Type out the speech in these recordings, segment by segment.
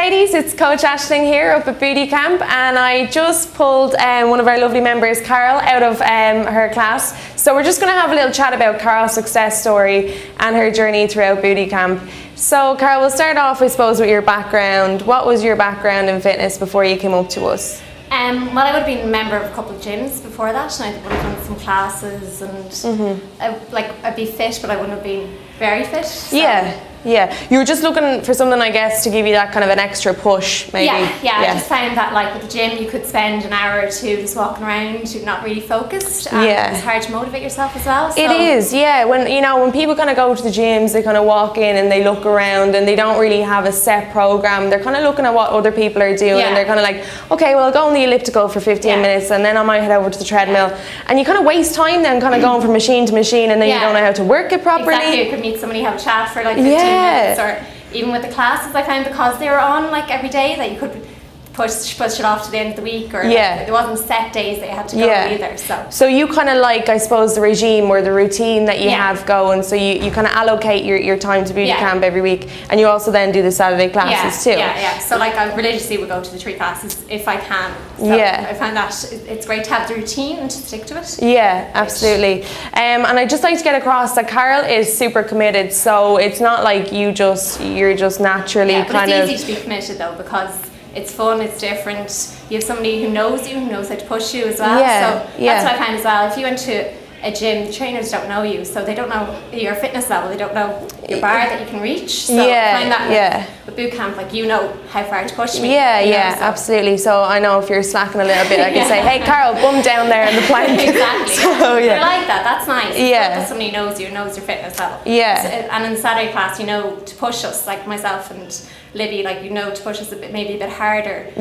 ladies, it's Coach Aisling here up at Booty Camp, and I just pulled one of our lovely members, Carol, out of her class. So we're just going to have a little chat about Carol's success story and her journey throughout Booty Camp. So Carol, we'll start off, I suppose, with your background. What was your background in fitness before you came up to us? Well, I would have been a member of a couple of gyms before that, and I would have done some classes, and I'd be fit, but I wouldn't have been very fit. So. Yeah. You were just looking for something, I guess, to give you that kind of an extra push, maybe. Yeah. I just found that, like, with the gym, you could spend an hour or two just walking around, you're not really focused, and it's hard to motivate yourself as well. So. It is, yeah. When people kind of go to the gyms, they kind of walk in and they look around and they don't really have a set program. They're kind of looking at what other people are doing, and they're kind of like, okay, well, I'll go on the elliptical for 15 minutes, and then I might head over to the treadmill, and you kind of waste time then, kind of going from machine to machine, and then you don't know how to work it properly. Exactly. You could meet somebody, have a chat for like 15 minutes, or even with the classes, I found because they were on like every day, that you could push it off to the end of the week, or like, there wasn't set days that you had to go either. So you kind of like, I suppose, the regime or the routine that you have going, so you kind of allocate your time to Booty Camp every week, and you also then do the Saturday classes too. Yeah. So like I religiously would go to the 3 classes if I can. So I find that it's great to have the routine and to stick to it. Yeah, absolutely. And I'd just like to get across that Carol is super committed, so it's not like you're just naturally it's easy to be committed though, because it's fun, it's different. You have somebody who knows you, who knows how to push you as well. So that's what I find as well. If you went to a gym, the trainers don't know you, so they don't know your fitness level, they don't know your bar that you can reach. So I find that with boot camp, like, you know how far to push me. Absolutely. So I know if you're slacking a little bit, I can say, hey Carol, bum down there in the plank. Exactly. So, I like that, that's nice. Yeah. Somebody knows you, knows your fitness level. Yeah. So, and in the Saturday class, you know to push us, like myself and Libby, like, you know to push us maybe a bit harder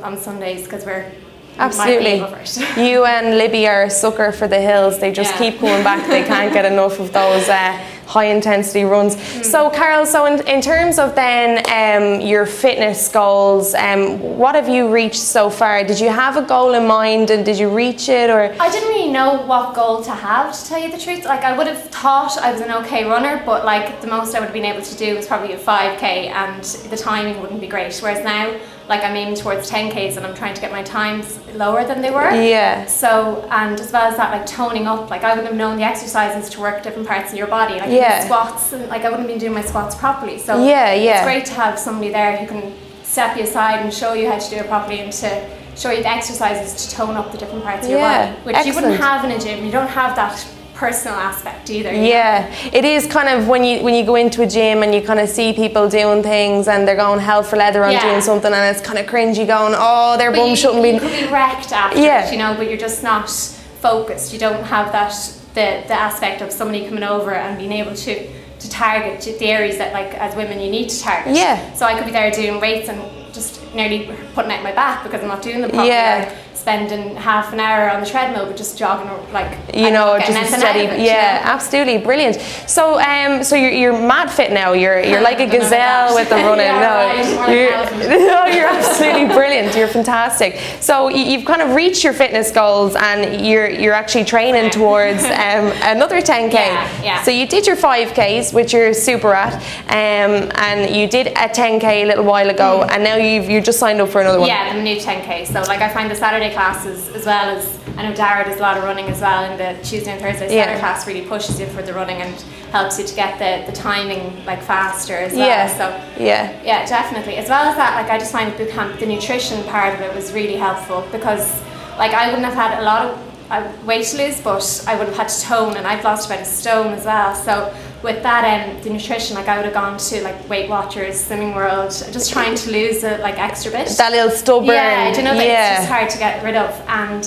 on Sundays, because we're absolutely. You and Libby are a sucker for the hills. They just keep coming back. They can't get enough of those high intensity runs. So Carol, in terms of then your fitness goals, what have you reached so far? Did you have a goal in mind, and did you reach it? Or I didn't really know what goal to have, to tell you the truth. Like, I would have thought I was an okay runner, but like the most I would have been able to do was probably a 5k, and the timing wouldn't be great. Whereas now, like, I'm aiming towards 10Ks, and I'm trying to get my times lower than they were. So, and as well as that, like, toning up, like, I wouldn't have known the exercises to work different parts of your body, like squats, and like I wouldn't have been doing my squats properly. So it's great to have somebody there who can step you aside and show you how to do it properly, and to show you the exercises to tone up the different parts of your body, which you wouldn't have in a gym. You don't have that personal aspect either. It is kind of when you go into a gym and you kind of see people doing things and they're going hell for leather on doing something, and it's kind of cringy going, oh, their bum shouldn't be. You could be wrecked after it, you know, but you're just not focused. You don't have that the aspect of somebody coming over and being able to target the areas that, like, as women, you need to target. So I could be there doing weights and just nearly putting out my back because I'm not doing them properly. Or spending half an hour on the treadmill, but just jogging, like, just steady. Absolutely brilliant. So you're mad fit now. You're like a gazelle with the running. You're absolutely brilliant. You're fantastic. So you've kind of reached your fitness goals, and you're actually training towards another 10k. So you did your 5ks, which you're super at, and you did a 10k a little while ago, and now you just signed up for another one. The new 10k. So like, I find the Saturday classes, as well as, I know Dara does a lot of running as well, and the Tuesday and Thursday Saturday class really pushes you for the running and helps you to get the timing, like, faster as well. So definitely. As well as that, like, I just find boot camp, the nutrition part of it was really helpful, because like, I wouldn't have had a lot of weight to lose, but I would have had to tone, and I've lost about a stone as well. So with that, the nutrition, like, I would have gone to like Weight Watchers, Slimming World, just trying to lose a like extra bit. That little stubborn. Do you know that it's just hard to get rid of, and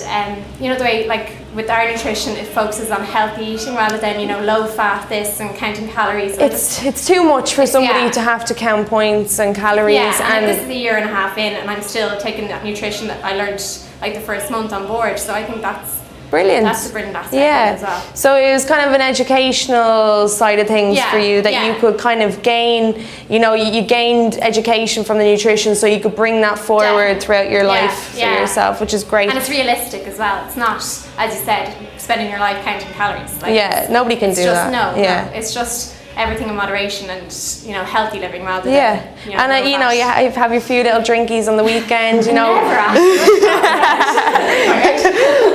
you know, the way, like, with our nutrition, it focuses on healthy eating rather than, you know, low fat this and counting calories. It's too much for somebody to have to count points and calories. And this is a year and a half in, and I'm still taking that nutrition that I learned like the first month on board. So I think that's brilliant. That's a brilliant aspect as well. So it was kind of an educational side of things for you, that you could kind of gain, you know, you gained education from the nutrition, so you could bring that forward throughout your life for yourself, which is great. And it's realistic as well. It's not, as you said, spending your life counting calories. Like, nobody can do that. No, it's just everything in moderation and, you know, healthy living rather Yeah, than, you know, and low you know, fat. you have your few little drinkies on the weekend, you know. Never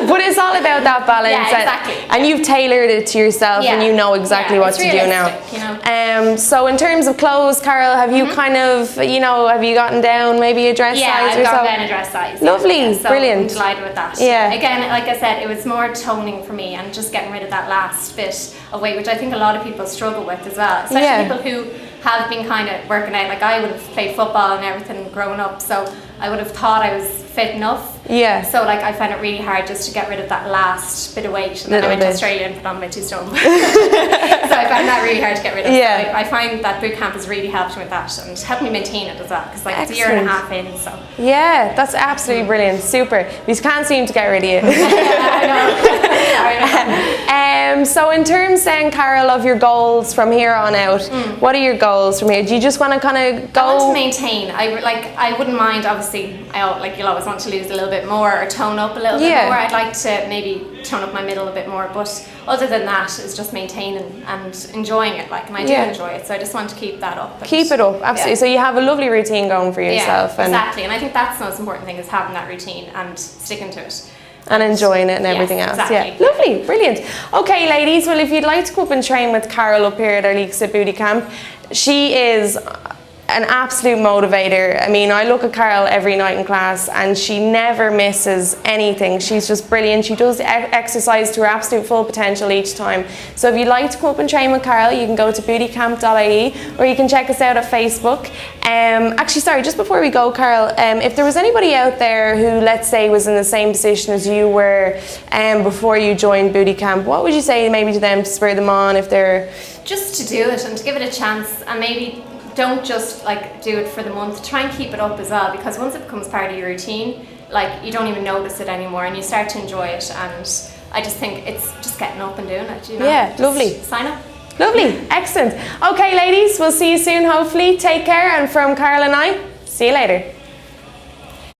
But it's all about that balance. Yeah, exactly. And you've tailored it to yourself, and Yeah. you know exactly Yeah, what it's to do now. realistic, you know. So in terms of clothes, Carol, have you kind of, you know, have you gotten down maybe a dress Yeah, size I've or gone so? down a dress size. Lovely, Yeah, so brilliant. I'm delighted with that. Yeah. Again, like I said, it was more toning for me and just getting rid of that last bit of weight, which I think a lot of people struggle with as well. Especially Yeah. people who have been kind of working out. Like I would have played football and everything growing up, so I would have thought I was fit enough. Yeah. So like I found it really hard just to get rid of that last bit of weight. And then I Little went to bit. Australia and put on my 2 stone. So I found that really hard to get rid of. Yeah. So I find that boot camp has really helped me with that and helped me maintain it as well. Because like it's a year and a half in, so. Yeah, that's absolutely brilliant. Super. We can't seem to get rid of you. I know. So in terms then, Carol, of your goals from here on out, what are your goals from here? Do you just want to kind of go? I want to maintain. I wouldn't mind. Obviously, you'll always want to lose a little bit more or tone up a little bit Yeah. more. I'd like to maybe tone up my middle a bit more. But other than that, is just maintaining and enjoying it. Like, and I do Yeah. enjoy it, so I just want to keep that up. And Keep it up, absolutely. Yeah. So you have a lovely routine going for yourself, Yeah, and exactly. And I think that's the most important thing is having that routine and sticking to it. enjoying it and Yes, everything else. exactly. Yeah, lovely, brilliant. Okay, ladies. Well, if you'd like to come up and train with Carol up here at our Leaks at Booty Camp, she is an absolute motivator. I mean, I look at Carol every night in class and she never misses anything. She's just brilliant. She does exercise to her absolute full potential each time. So if you'd like to come up and train with Carol, you can go to bootycamp.ie or you can check us out at Facebook. Actually, sorry, just before we go, Carol, if there was anybody out there who, let's say, was in the same position as you were before you joined Booty Camp, what would you say maybe to them to spur them on if they're... Just to do it and to give it a chance, and maybe don't just like do it for the month. Try and keep it up as well, because once it becomes part of your routine, like you don't even notice it anymore and you start to enjoy it. And I just think it's just getting up and doing it, you know. Yeah, Just lovely. Sign up. Lovely, excellent. Okay, ladies, we'll see you soon, hopefully. Take care, and from Carol and I, see you later.